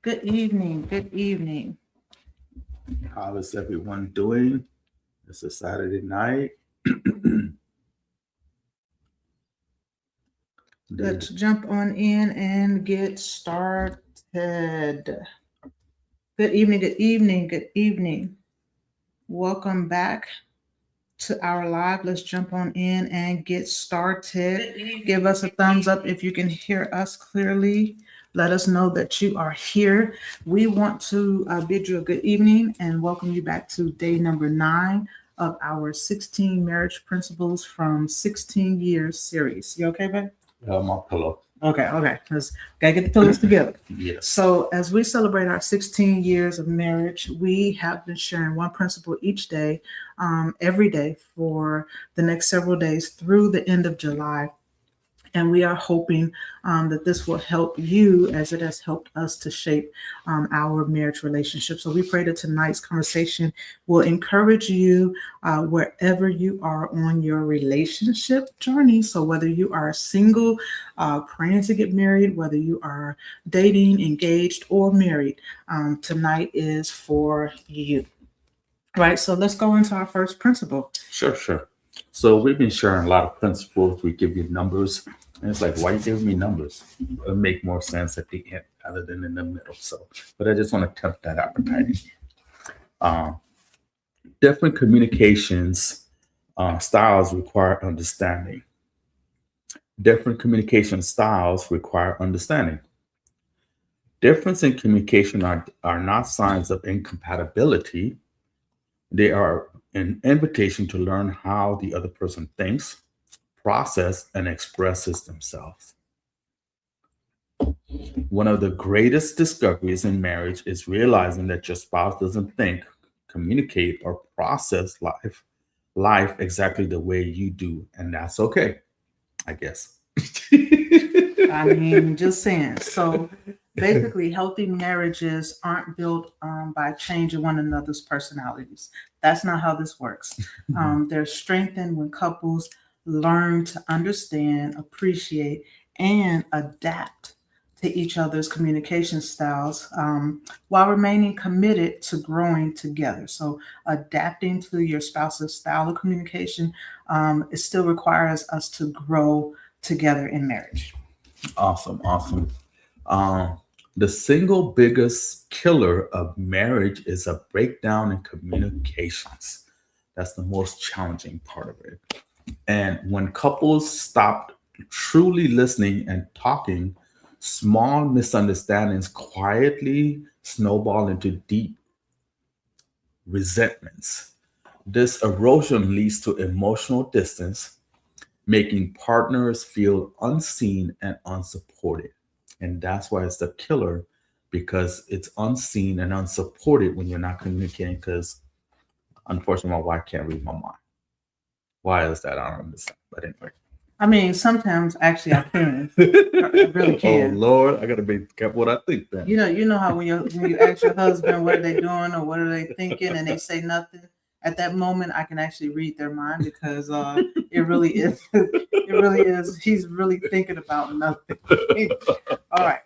Good evening. Good evening. How is everyone doing? It's a Saturday night. Let's jump on in and get started. Good evening. Good evening. Good evening. Welcome back to our live. Let's jump on in and get started. Give us a thumbs up if you can hear us clearly. Let us know that you are here. We want to bid you a good evening and welcome you back to day number 9 of our 16 marriage principles from 16 years series. You okay, babe? My pillow. Okay. Let's gotta get the pillows together. Yes. So, as we celebrate our 16 years of marriage, we have been sharing one principle each day, every day for the next several days through the end of July. And we are hoping that this will help you as it has helped us to shape our marriage relationship. So we pray that tonight's conversation will encourage you wherever you are on your relationship journey. So whether you are single, praying to get married, whether you are dating, engaged, or married, tonight is for you. Right. So let's go into our first principle. Sure. So we've been sharing a lot of principles. We give you numbers. And it's like, why you giving me numbers? It'll make more sense at the end other than in the middle. So, but I just want to tempt that appetite. Different communications styles require understanding. Different communication styles require understanding. Difference in communication are not signs of incompatibility. They are an invitation to learn how the other person thinks, process, and expresses themselves. One of the greatest discoveries in marriage is realizing that your spouse doesn't think, communicate, or process life exactly the way you do, and that's okay, I guess. I mean, just saying. So basically, healthy marriages aren't built by changing one another's personalities. That's not how this works. They're strengthened when couples learn to understand, appreciate, and adapt to each other's communication styles while remaining committed to growing together. So, adapting to your spouse's style of communication, it still requires us to grow together in marriage. Awesome. Um, the single biggest killer of marriage is a breakdown in communications. That's the most challenging part of it. And when couples stop truly listening and talking, small misunderstandings quietly snowball into deep resentments. This erosion leads to emotional distance, making partners feel unseen and unsupported. And that's why it's the killer, because it's unseen and unsupported when you're not communicating. Because unfortunately, my wife can't read my mind. Why is that? I don't understand. But anyway. I mean, sometimes actually I can. I really Oh can. Lord, I gotta be careful what I think then. You know how when you ask your husband what are they doing or what are they thinking and they say nothing, at that moment I can actually read their mind because it really is he's really thinking about nothing. All right.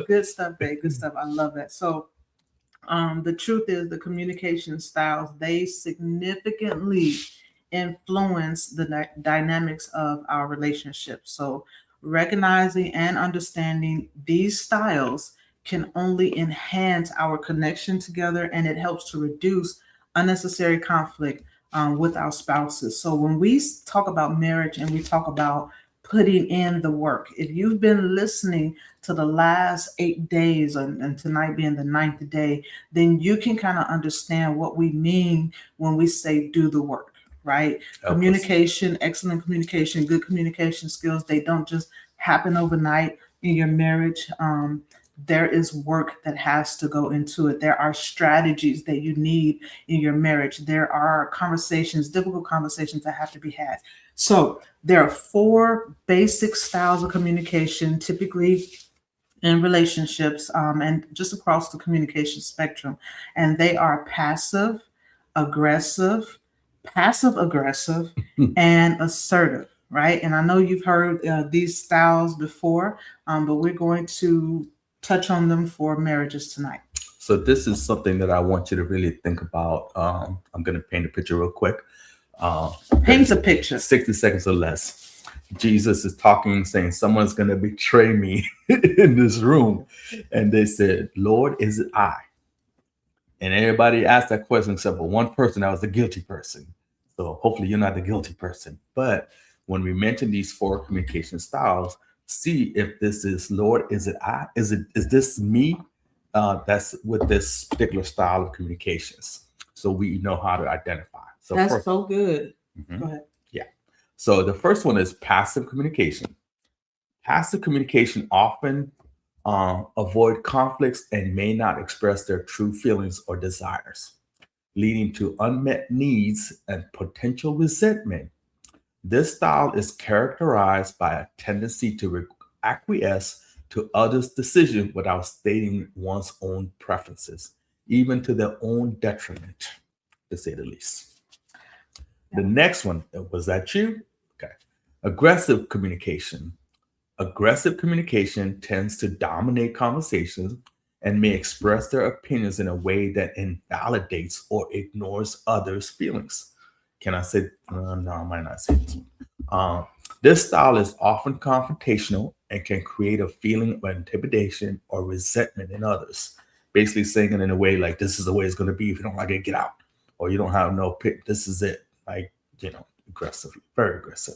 Good stuff, babe. Good stuff. I love that. So the truth is the communication styles, they significantly influence the dynamics of our relationship. So recognizing and understanding these styles can only enhance our connection together, and it helps to reduce unnecessary conflict with our spouses. So when we talk about marriage and we talk about putting in the work, if you've been listening to the last 8 days and tonight being the ninth day, then you can kind of understand what we mean when we say do the work, right? Communication, excellent communication, good communication skills, they don't just happen overnight in your marriage. There is work that has to go into it. There are strategies that you need in your marriage. There are conversations, difficult conversations that have to be had. So there are 4 basic styles of communication, typically in relationships and just across the communication spectrum. And they are aggressive, passive aggressive, and assertive, right? And I know you've heard these styles before, but we're going to touch on them for marriages tonight. So this is something that I want you to really think about. I'm going to paint a picture real quick. Paint the picture. 60 seconds or less. Jesus is talking, saying, someone's going to betray me in this room. And they said, Lord, is it I? And everybody asked that question except for one person that was the guilty person. So hopefully you're not the guilty person. But when we mention these 4 communication styles, see if this is, Lord, is it I? Is this me? That's with this particular style of communications. So we know how to identify. So that's first, so good. Mhm. Go ahead. Yeah. So the first one is passive communication. Passive communication often avoid conflicts and may not express their true feelings or desires, leading to unmet needs and potential resentment. This style is characterized by a tendency to acquiesce to others' decisions without stating one's own preferences, even to their own detriment, to say the least. The next one, was that you? Okay. Aggressive communication. Aggressive communication tends to dominate conversations and may express their opinions in a way that invalidates or ignores others' feelings. Can I say, no, I might not say this one. This style is often confrontational and can create a feeling of intimidation or resentment in others. Basically saying it in a way like, this is the way it's going to be. If you don't like it, get out. Or you don't have no pick. This is it. Like, aggressive, very aggressive.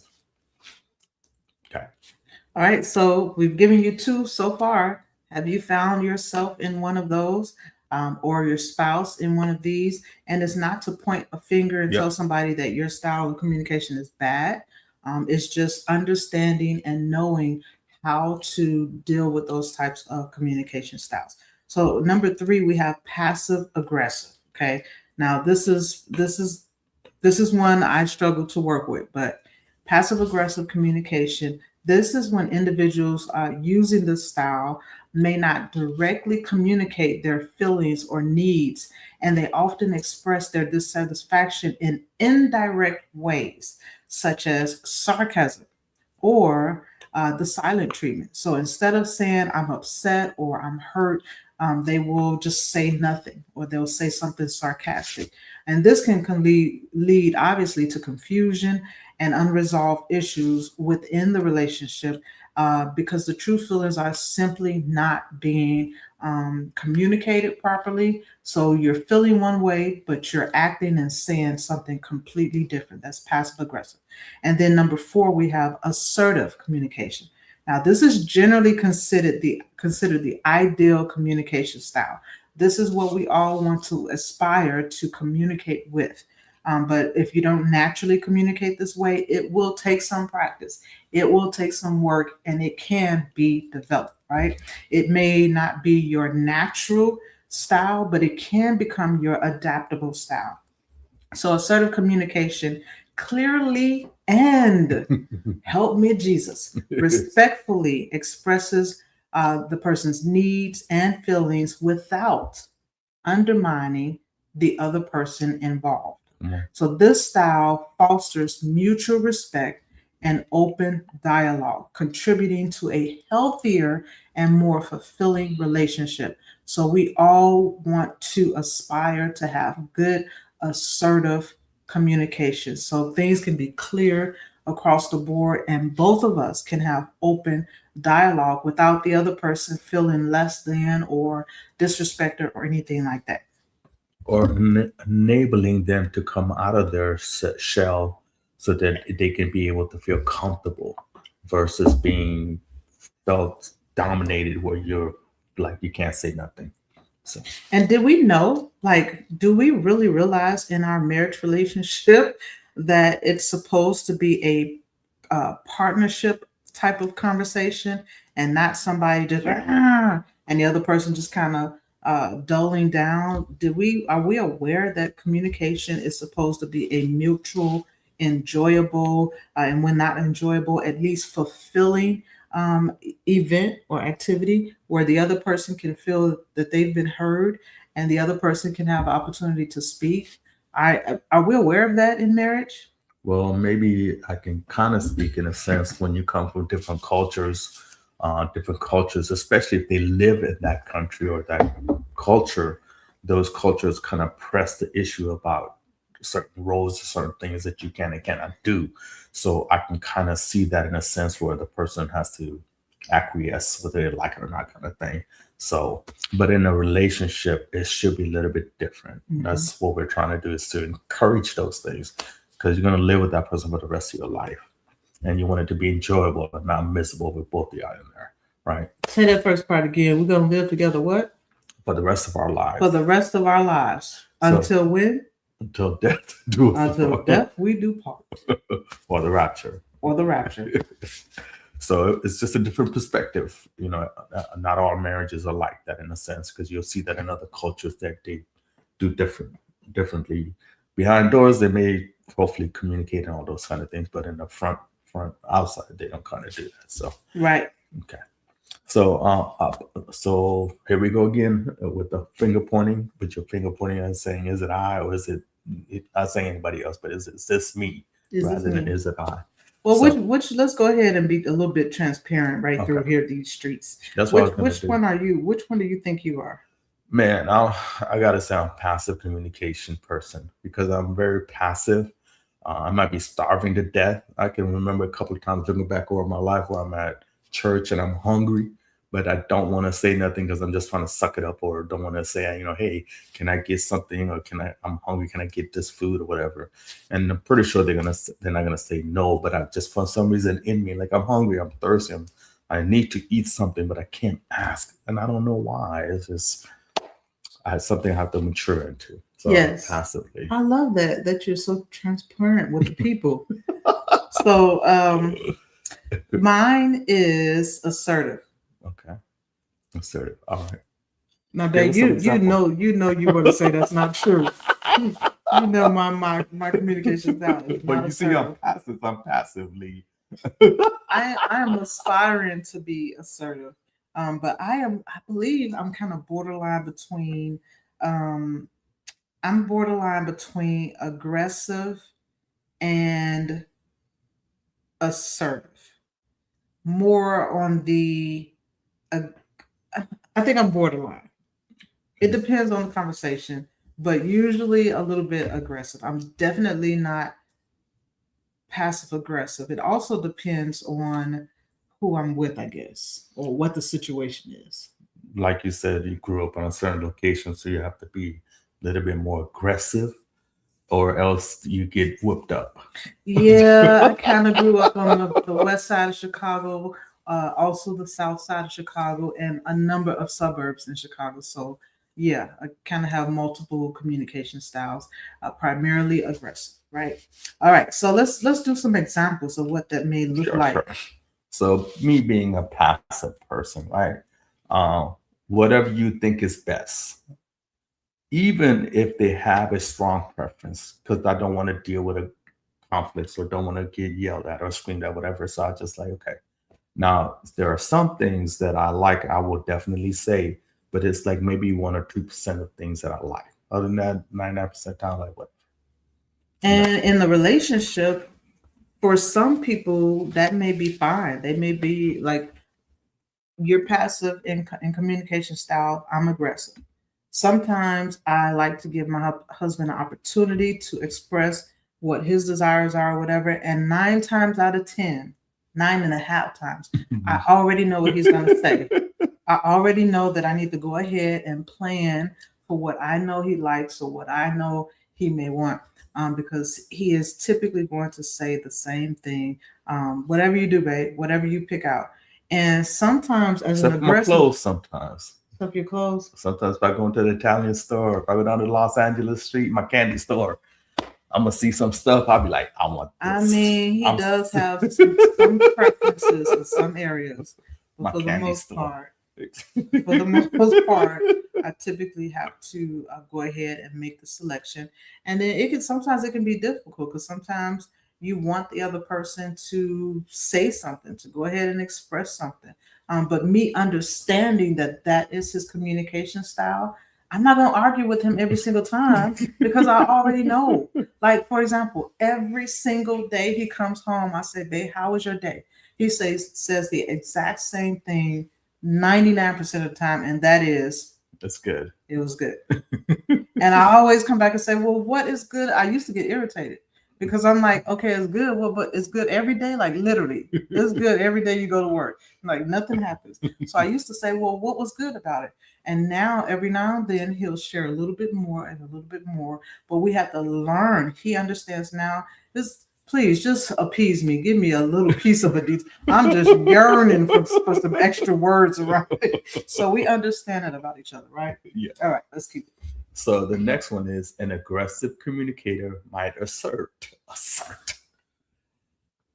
Okay. All right. So we've given you 2 so far. Have you found yourself in one of those, or your spouse in one of these? And it's not to point a finger and tell somebody that your style of communication is bad. It's just understanding and knowing how to deal with those types of communication styles. So number 3, we have passive aggressive. Okay. Now this is one I struggle to work with, but passive aggressive communication. This is when individuals using this style may not directly communicate their feelings or needs, and they often express their dissatisfaction in indirect ways, such as sarcasm or the silent treatment. So instead of saying, I'm upset or I'm hurt, they will just say nothing, or they'll say something sarcastic. And this can lead obviously to confusion and unresolved issues within the relationship, because the true feelings are simply not being communicated properly. So you're feeling one way, but you're acting and saying something completely different. That's passive aggressive. And then number 4, we have assertive communication. Now, this is generally considered the ideal communication style. This is what we all want to aspire to communicate with. But if you don't naturally communicate this way, it will take some practice. It will take some work, and it can be developed, right? It may not be your natural style, but it can become your adaptable style. So assertive communication clearly and help me, Jesus, respectfully expresses the person's needs and feelings without undermining the other person involved. So this style fosters mutual respect and open dialogue, contributing to a healthier and more fulfilling relationship. So we all want to aspire to have good, assertive communication. So things can be clear across the board, and both of us can have open dialogue without the other person feeling less than or disrespected or anything like that. Or enabling them to come out of their shell so that they can be able to feel comfortable versus being felt dominated where you're like, you can't say nothing. So, and did we know, like, do we really realize in our marriage relationship that it's supposed to be a partnership type of conversation and not somebody just and the other person just kind of dulling down? Are we aware that communication is supposed to be a mutual, enjoyable, and when not enjoyable, at least fulfilling event or activity where the other person can feel that they've been heard and the other person can have opportunity to speak? Are we aware of that in marriage? Well, maybe I can kind of speak in a sense when you come from different cultures. different cultures, especially if they live in that country or that culture. Those cultures kind of press the issue about certain roles, certain things that you can and cannot do. So I can kind of see that in a sense where the person has to acquiesce whether they like it or not, kind of thing. So, but in a relationship, it should be a little bit different. That's what we're trying to do, is to encourage those things, because you're going to live with that person for the rest of your life, and you want it to be enjoyable and not miserable with both of y'all in there, right? Say that first part again. We're gonna live together what? For the rest of our lives. For the rest of our lives. So- Until when? Until death do us Until part. death we do part. Or the rapture. Or the rapture. So it's just a different perspective. You know, not all marriages are like that in a sense, because you'll see that in other cultures that they do differently. Behind doors, they may hopefully communicate and all those kind of things, but in the front outside, they don't kind of do that. So Right. okay. So here we go again with the finger pointing, with your finger pointing and saying, is it I, or is it not saying anybody else, but is this me rather than is it I? Well, So- which let's go ahead and be a little bit transparent right through Okay. here, these streets. That's what I was gonna Which do. one are you? Which one do you think you are? Man, I gotta say I'm a passive communication person, because I'm very passive. I might be starving to death. I can remember a couple of times looking back over my life where I'm at church and I'm hungry, but I don't want to say nothing because I'm just trying to suck it up, or don't want to say, hey, can I get something, or I'm hungry, can I get this food or whatever? And I'm pretty sure they're not gonna say no, but I just, for some reason in me, like, I'm hungry, I'm thirsty, I need to eat something, but I can't ask, and I don't know why. It's just something I have to mature into. So Yes. passively. I love that you're so transparent with the people. So mine is assertive. Okay. Assertive. All right. Now, Give Dave, us some you example. you want to say that's not true. You know my communication style is But not you see, I'm assertive. passive. I'm passively. I am aspiring to be assertive, but I believe I'm kind of borderline between aggressive and assertive. More on the I think I'm borderline. It depends on the conversation, but usually a little bit aggressive. I'm definitely not passive aggressive. It also depends on who I'm with, I guess, or what the situation is. Like you said, you grew up on a certain location, so you have to be a little bit more aggressive, or else you get whooped up. Yeah, I kind of grew up on the west side of Chicago, also the south side of Chicago, and a number of suburbs in Chicago. So yeah, I kind of have multiple communication styles, primarily aggressive. Right. All right. So let's do some examples of what that may look Sure, like. sure. So me being a passive person, right? Whatever you think is best, even if they have a strong preference, because I don't want to deal with a conflicts or don't want to get yelled at or screamed at, whatever. So I just like, okay. Now there are some things that I like, I will definitely say, but it's like maybe 1 or 2% of things that I like. Other than that, 99% I like what. And in the relationship, for some people, that may be fine. They may be like, you're passive in communication style, I'm aggressive. Sometimes I like to give my husband an opportunity to express what his desires are or whatever. And 9 times out of 10, 9.5 times, I already know what he's going to say. I already know that I need to go ahead and plan for what I know he likes or what I know he may want. Because he is typically going to say the same thing. Whatever you do, babe, whatever you pick out. And sometimes as Except an for my aggressive, clothes sometimes. stuff your clothes. Sometimes if I go into the Italian store, if I go down to Los Angeles Street, my candy store, I'm gonna see some stuff. I'll be like, I want this. I mean, he I'm- does have some preferences in some areas, My but for the candy most store. part, for the most part, I typically have to go ahead and make the selection. And then sometimes it can be difficult because sometimes you want the other person to say something, to go ahead and express something. But me understanding that is his communication style, I'm not going to argue with him every single time because I already know. Like, for example, every single day he comes home, I say, babe, how was your day? He says the exact same thing 99% of the time, and that is, That's good. it was good. And I always come back and say, well, what is good? I used to get irritated because I'm like, okay, it's good. Well, but it's good every day. Like literally, it's good every day you go to work. Like nothing happens. So I used to say, well, what was good about it? And now every now and then he'll share a little bit more and a little bit more. But we have to learn. He understands now. Please just appease me. Give me a little piece of a detail. I'm just yearning for some extra words around it. So we understand it about each other, right? Yeah. All right, let's keep it. So the next one is an aggressive communicator might assert.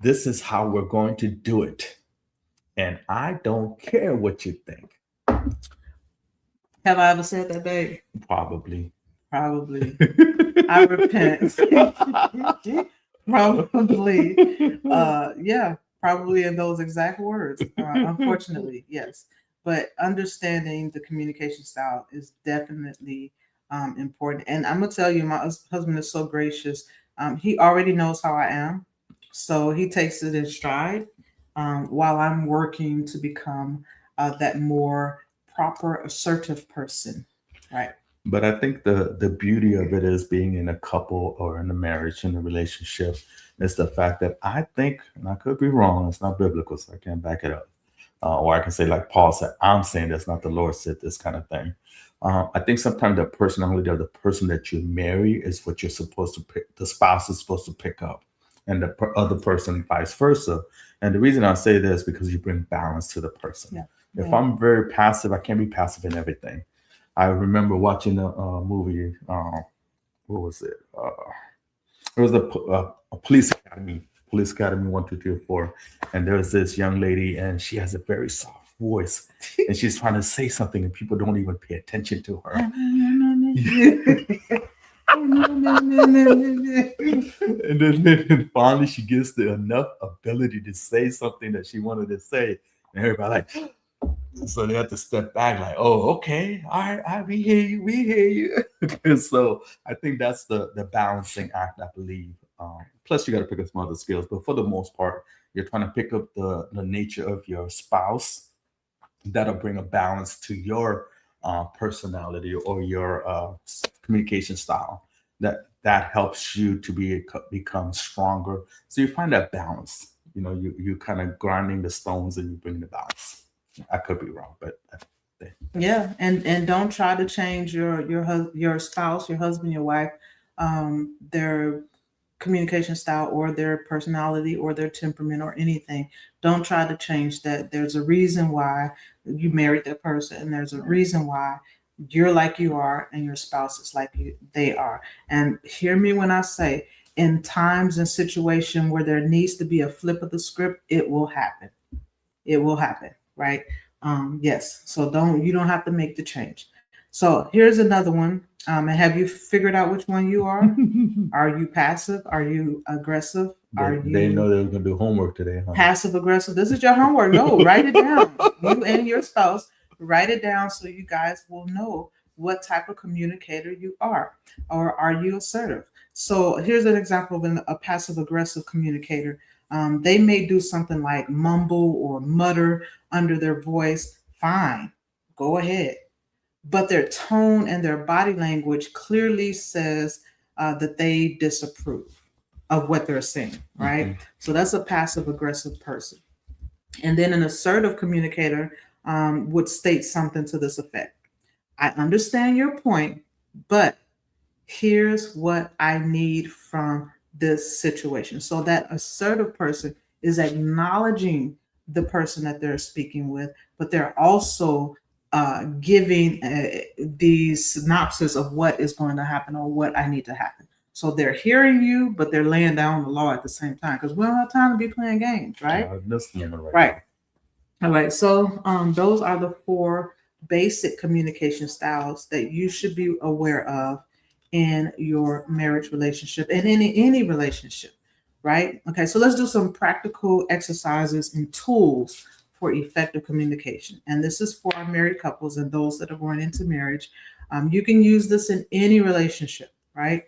This is how we're going to do it. And I don't care what you think. Have I ever said that, babe? Probably. Probably. I repent. Probably. Yeah, probably in those exact words. Unfortunately, yes. But understanding the communication style is definitely important. And I'm gonna tell you, my husband is so gracious. He already knows how I am, so he takes it in stride while I'm working to become that more proper, assertive person, right? But I think the beauty of it is being in a couple or in a marriage, in a relationship, is the fact that I think, and I could be wrong, it's not biblical, so I can't back it up. Or I can say, like Paul said, I'm saying this, not the Lord said this kind of thing. I think sometimes the personality of the person that you marry is what you're supposed to pick, the spouse is supposed to pick up, and the other person vice versa. And the reason I say this is because you bring balance to the person. Yeah. If Yeah. I'm very passive, I can't be passive in everything. I remember watching a movie. What was it? It was a Police Academy. Police Academy 1, 2, 3, 4. And there's this young lady, and she has a very soft voice, and she's trying to say something, and people don't even pay attention to her. And then finally, she gets enough ability to say something that she wanted to say, and everybody like. So they have to step back, like, oh, okay, all right, we hear you. And so I think that's the balancing act, I believe. Plus, you got to pick up some other skills, but for the most part, you're trying to pick up the nature of your spouse. That'll bring a balance to your personality or your communication style. That helps you to become stronger. So you find that balance. You know, you kind of grinding the stones and you bring the balance. I could be wrong, but yeah, and don't try to change your spouse, your husband, your wife, their communication style or their personality or their temperament or anything. Don't try to change that. There's a reason why you married that person, and there's a reason why you're like you are and your spouse is like they are. And hear me when I say, in times and situations where there needs to be a flip of the script, it will happen. It will happen. Right? Yes. So you don't have to make the change. So here's another one. And have you figured out which one you are? Are you passive? Are you aggressive? they know they were gonna do homework today, huh? Passive aggressive? This is your homework. No, write it down. You and your spouse, write it down so you guys will know what type of communicator you are. Or are you assertive? So here's an example of a passive aggressive communicator. They may do something like mumble or mutter under their voice. Fine, go ahead. But their tone and their body language clearly says that they disapprove of what they're saying, right? Mm-hmm. So that's a passive aggressive person. And then an assertive communicator would state something to this effect. I understand your point, but here's what I need from this situation. So that assertive person is acknowledging the person that they're speaking with, but they're also giving the synopsis of what is going to happen or what I need to happen. So they're hearing you, but they're laying down the law at the same time, because we don't have time to be playing games, right? Right. All right. So those are the 4 basic communication styles that you should be aware of in your marriage relationship and in any relationship, right? Okay, so let's do some practical exercises and tools for effective communication. And this is for our married couples and those that are going into marriage. You can use this in any relationship, right?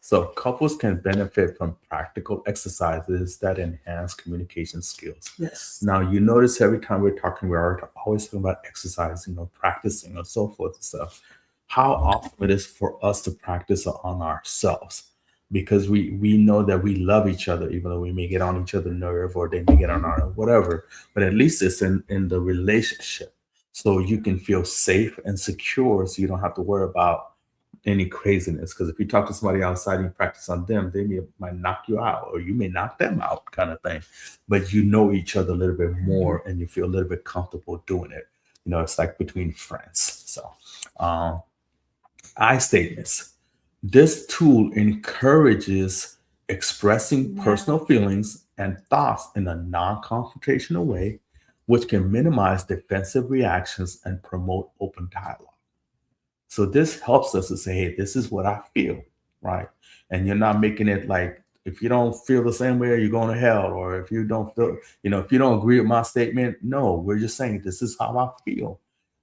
So couples can benefit from practical exercises that enhance communication skills. Yes. Now, you notice every time we're talking, we're always talking about exercising or practicing or so forth and stuff. How often it is for us to practice on ourselves, because we know that we love each other, even though we may get on each other's nerve or they may get on our whatever, but at least it's in the relationship. So you can feel safe and secure, so you don't have to worry about any craziness. Because if you talk to somebody outside and you practice on them, might knock you out, or you may knock them out, kind of thing. But you know each other a little bit more, and you feel a little bit comfortable doing it. It's like between friends. So, I statements. This tool encourages expressing personal feelings and thoughts in a non-confrontational way, which can minimize defensive reactions and promote open dialogue. So this helps us to say, hey, this is what I feel, right? And you're not making it like, if you don't feel the same way, you're going to hell. Or if you don't feel, if you don't agree with my statement, no, we're just saying, this is how I feel.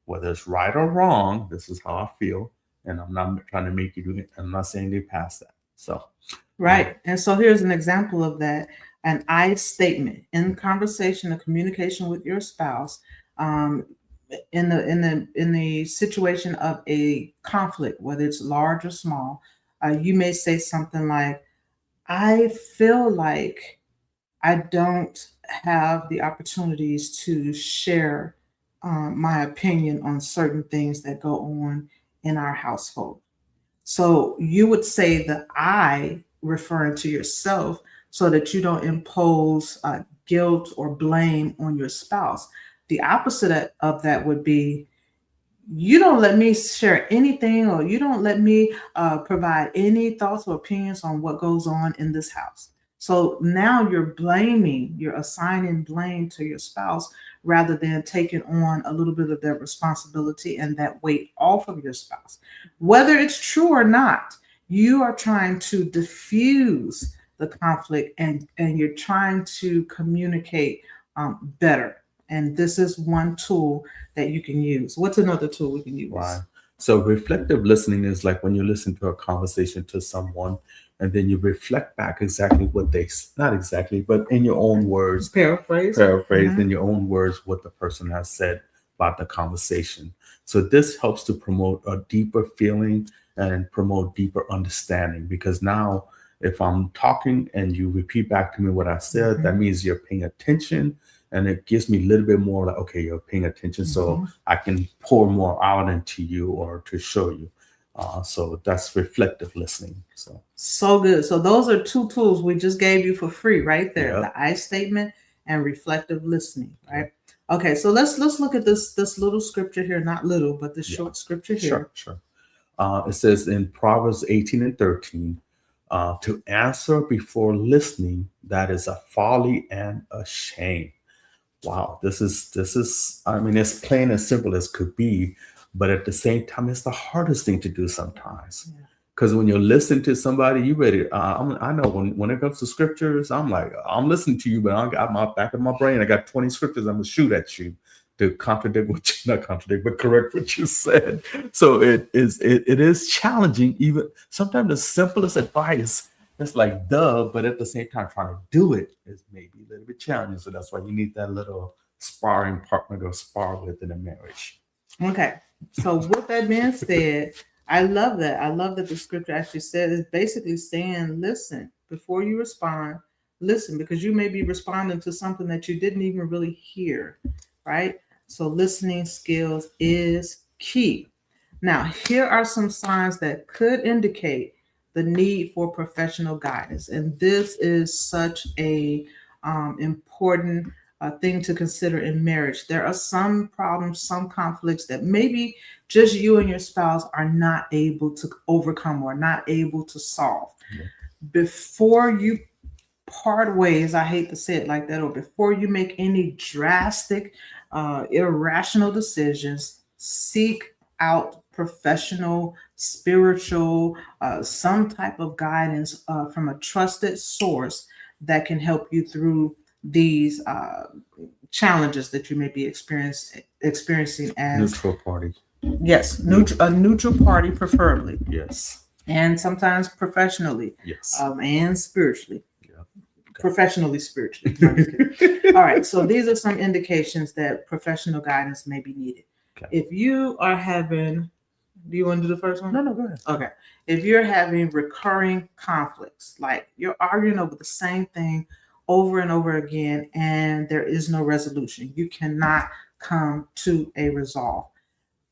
Whether it's right or wrong, this is how I feel. And I'm not trying to make you do it. I'm not saying they pass that. So, right. And so here's an example of that. An I statement in conversation or communication with your spouse. In the situation of a conflict, whether it's large or small, you may say something like, I feel like I don't have the opportunities to share my opinion on certain things that go on in our household. So you would say the I, referring to yourself, so that you don't impose guilt or blame on your spouse. The opposite of that would be, you don't let me share anything, or you don't let me provide any thoughts or opinions on what goes on in this house. So now you're assigning blame to your spouse rather than taking on a little bit of that responsibility and that weight off of your spouse. Whether it's true or not, you are trying to diffuse the conflict, and you're trying to communicate better. And this is one tool that you can use. What's another tool we can use? Right. So reflective listening is like when you listen to a conversation to someone, and then you reflect back exactly what not exactly, but in your own words, paraphrase in your own words what the person has said about the conversation. So this helps to promote a deeper feeling and promote deeper understanding, because now if I'm talking and you repeat back to me what I said, that means you're paying attention. And it gives me a little bit more like, okay, you're paying attention, so I can pour more out into you or to show you. So that's reflective listening. So good. So those are two tools we just gave you for free right there. Yep. The I statement and reflective listening, right? Yep. Okay, so let's look at this little scripture here, not little, but the short scripture here. Sure. It says in Proverbs 18:13, to answer before listening, that is a folly and a shame. Wow, this is, I mean, it's plain and simple as could be, but at the same time, it's the hardest thing to do sometimes. Because when you're listening to somebody, you ready. I know when it comes to scriptures, I'm like, I'm listening to you, but I got my back of my brain, I got 20 scriptures I'm gonna shoot at you to contradict not contradict, but correct what you said. So it is challenging. Even sometimes the simplest advice, it's like duh, but at the same time, trying to do it is maybe a little bit challenging. So that's why you need that little sparring partner to spar with in a marriage. Okay. So with that being said, I love that. I love that the scripture actually said, is basically saying, listen, before you respond, listen, because you may be responding to something that you didn't even really hear, right? So listening skills is key. Now, here are some signs that could indicate the need for professional guidance. And this is such a important thing to consider in marriage. There are some problems, some conflicts that maybe just you and your spouse are not able to overcome or not able to solve. Yeah. Before you part ways, I hate to say it like that, or before you make any drastic, irrational decisions, seek out professional, spiritual, some type of guidance from a trusted source that can help you through these challenges that you may be experiencing as neutral party. Yes, a neutral party preferably. Yes. and sometimes professionally, Yes. and spiritually. Yeah. Okay. Professionally, spiritually. No, I'm just kidding. All right. So these are some indications that professional guidance may be needed. Okay. If you are having, do you want to do the first one? No, go ahead. Okay. If you're having recurring conflicts, like you're arguing over the same thing over and over again, and there is no resolution, you cannot come to a resolve.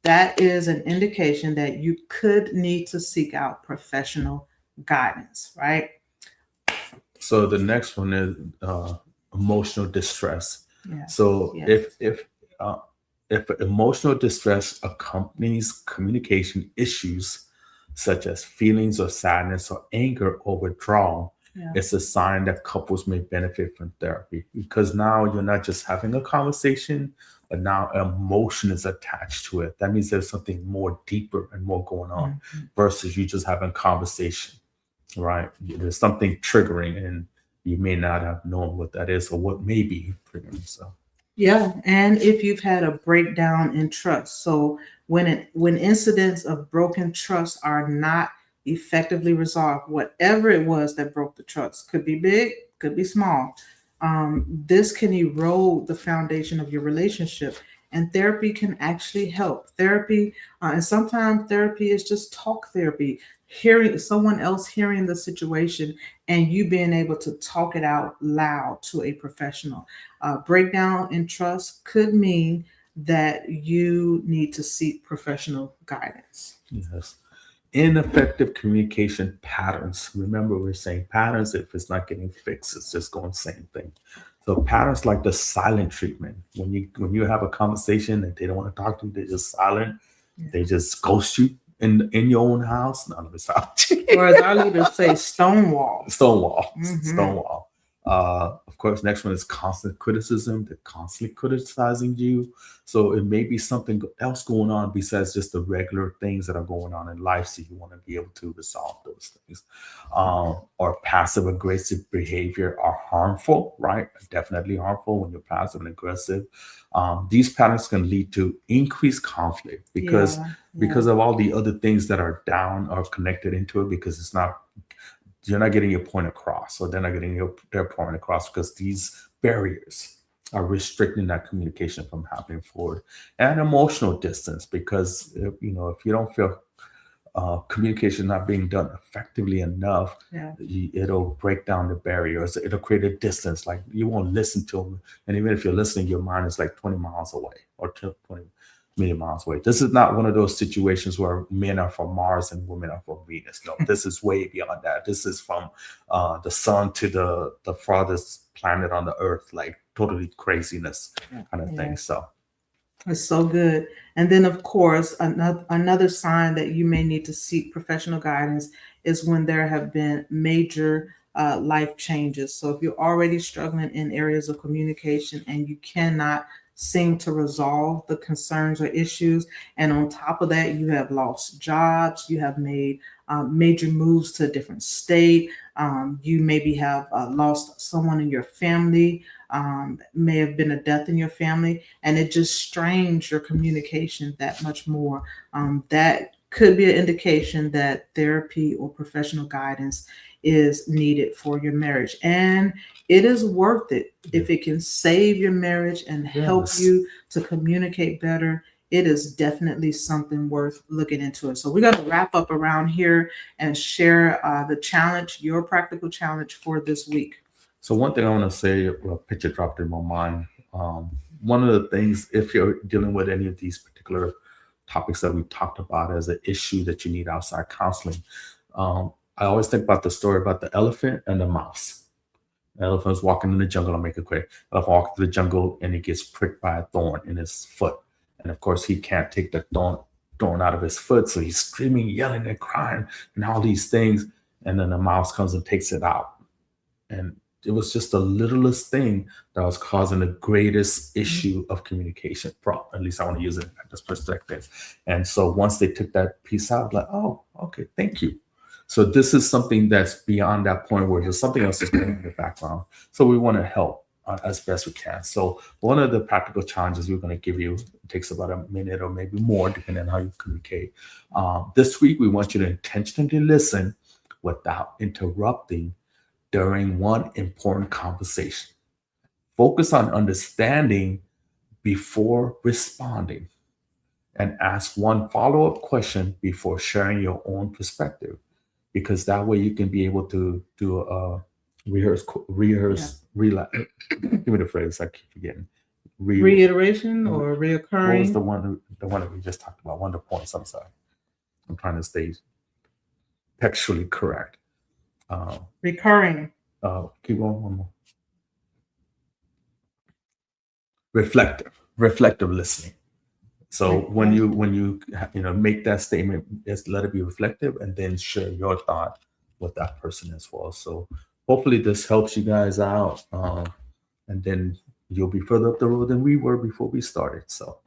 That is an indication that you could need to seek out professional guidance, right? So the next one is emotional distress. Yes. So Yes. if emotional distress accompanies communication issues such as feelings of sadness or anger or withdrawal, Yeah. it's a sign that couples may benefit from therapy, because now you're not just having a conversation, but now emotion is attached to it. That means there's something more deeper and more going on Mhm. versus you just having conversation, right? There's something triggering, and you may not have known what that is or what may be triggering. So Yeah, and if you've had a breakdown in trust, so when incidents of broken trust are not effectively resolved, whatever it was that broke the trust, could be big, could be small. This can erode the foundation of your relationship, and therapy can actually help. Therapy, and sometimes therapy is just talk therapy, hearing someone else hearing the situation and you being able to talk it out loud to a professional. Breakdown in trust could mean that you need to seek professional guidance. yes. Ineffective communication patterns. Remember, we're saying patterns. If it's not getting fixed, it's just going the same thing. So patterns like the silent treatment. When you have a conversation and they don't want to talk to you, they're just silent. Yeah. They just ghost you in your own house. None of it's out. Or as our leaders say, stonewall. Stonewall. Mhm. Stonewall. Of course, next one is constant criticism. They're constantly criticizing you. So it may be something else going on besides just the regular things that are going on in life. So you want to be able to resolve those things. Or passive aggressive behavior are harmful, right? Definitely harmful when you're passive and aggressive. These patterns can lead to increased conflict because of all the other things that are down or connected into it, because you're not getting your point across, or they're not getting their point across, because these barriers are restricting that communication from happening forward. And emotional distance, because if you don't feel communication not being done effectively enough, it'll break down the barriers. It'll create a distance, like you won't listen to them. And even if you're listening, your mind is like 20 miles away or 20 million miles away. This is not one of those situations where men are from Mars and women are from Venus. No, this is way beyond that. This is from the sun to the farthest planet on the earth, like totally craziness kind of thing. So it's so good. And then, of course, another sign that you may need to seek professional guidance is when there have been major life changes. So if you're already struggling in areas of communication and you cannot seem to resolve the concerns or issues, and on top of that, you have lost jobs, you have made major moves to a different state, you maybe have lost someone in your family, may have been a death in your family, and it just strains your communication that much more. That could be an indication that therapy or professional guidance is needed for your marriage. And it is worth it if it can save your marriage and help you to communicate better. It is definitely something worth looking into it. So we're going to wrap up around here and share the challenge, your practical challenge for this week. So one thing I want to say, a picture dropped in my mind. One of the things, if you're dealing with any of these particular topics that we talked about as an issue that you need outside counseling, I always think about the story about the elephant and the mouse. The elephant's walking in the jungle. I'll make it quick. The elephant walks through the jungle and he gets pricked by a thorn in his foot. And of course, he can't take the thorn out of his foot. So he's screaming, yelling, and crying, and all these things. And then the mouse comes and takes it out. And it was just the littlest thing that was causing the greatest issue of communication. At least I want to use it at this perspective. And so once they took that piece out, like, oh, okay, thank you. So this is something that's beyond that point where there's something else is going in the background. So we want to help as best we can. So one of the practical challenges we're going to give you, it takes about a minute or maybe more, depending on how you communicate. This week, we want you to intentionally listen without interrupting during one important conversation. Focus on understanding before responding, and ask one follow-up question before sharing your own perspective, because that way you can be able to do a rehearse. Give me the phrase, I keep forgetting. Reiteration or What was reoccurring? the one that we just talked about? One of the points. I'm sorry. I'm trying to stay textually correct. Recurring. Keep going one more. Reflective listening. So when you make that statement, just let it be reflective, and then share your thought with that person as well. So hopefully this helps you guys out, and then you'll be further up the road than we were before we started. So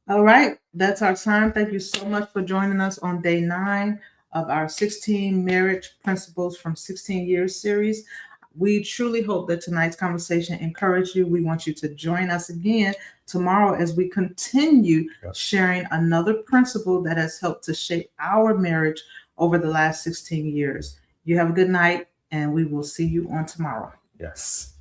All right, that's our time. Thank you so much for joining us on day 9 of our 16 Marriage Principles from 16 Years series. We truly hope that tonight's conversation encouraged you. We want you to join us again tomorrow as we continue sharing another principle that has helped to shape our marriage over the last 16 years. You have a good night, and we will see you on tomorrow. yes.